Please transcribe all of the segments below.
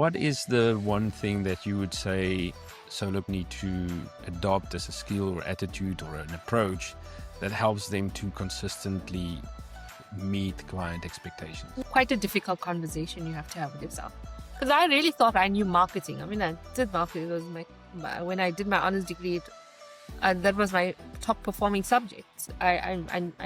What is the one thing that you would say Solo need to adopt as a skill or attitude or an approach that helps them to consistently meet client expectations? Quite a difficult conversation you have to have with yourself. Because I really thought I knew marketing. I mean, I did marketing. It was when I did my honors degree, that was my top performing subject. I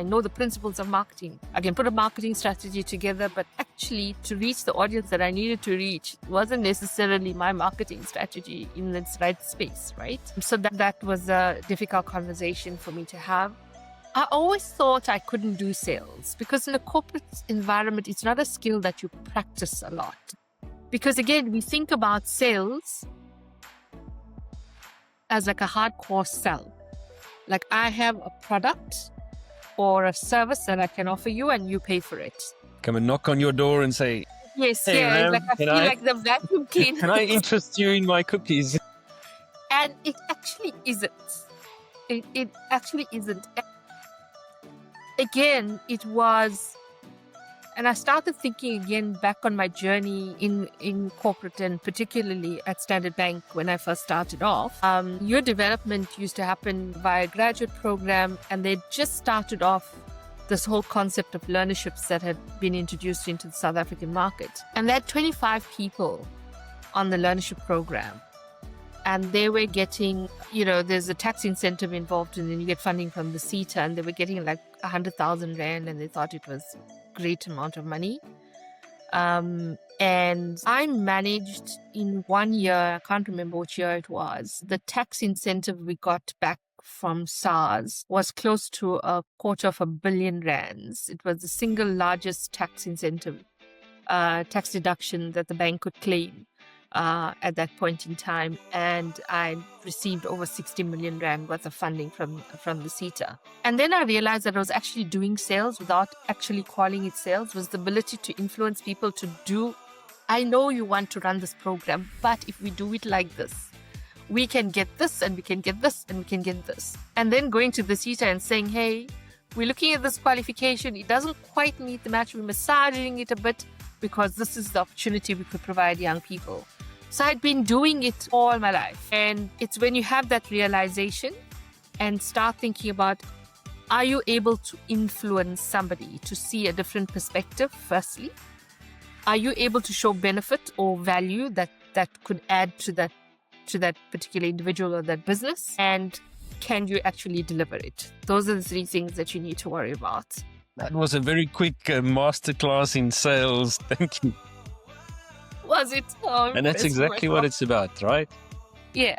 know the principles of marketing. I can put a marketing strategy together, but actually to reach the audience that I needed to reach wasn't necessarily my marketing strategy in its right space, right? So that was a difficult conversation for me to have. I always thought I couldn't do sales because in a corporate environment, it's not a skill that you practice a lot. Because again, we think about sales as like a hardcore sell. Like I have a product or a service that I can offer you and you pay for it. Come and knock on your door and say, yes, hey, yeah, ma'am, like I feel like the vacuum cleaner. Can I interest you in my cookies? And it actually isn't. It actually isn't. Again, it was, and I started thinking again back on my journey in corporate and particularly at Standard Bank when I first started off. Your development used to happen via a graduate program, and they just started off this whole concept of learnerships that had been introduced into the South African market. And they had 25 people on the learnership program. And they were getting, there's a tax incentive involved, and then you get funding from the CETA, and they were getting like 100,000 Rand, and they thought it was a great amount of money. And I managed in 1 year, I can't remember which year it was, the tax incentive we got back from SARS was close to 250 million rands. It was the single largest tax incentive, tax deduction that the bank could claim at that point in time, and I received over 60 million Rand worth of funding from the CETA. And then I realized that I was actually doing sales without actually calling it sales, was the ability to influence people to do, I know you want to run this program, but if we do it like this, we can get this and we can get this and we can get this. And then going to the CETA and saying, hey, we're looking at this qualification, it doesn't quite meet the match, we're massaging it a bit because this is the opportunity we could provide young people. So I'd been doing it all my life. And it's when you have that realization and start thinking about, are you able to influence somebody to see a different perspective, firstly? Are you able to show benefit or value that could add to that particular individual or that business? And can you actually deliver it? Those are the three things that you need to worry about. That was a very quick masterclass in sales. Thank you. Was it? Oh, and that's exactly what it's about, right? Yeah.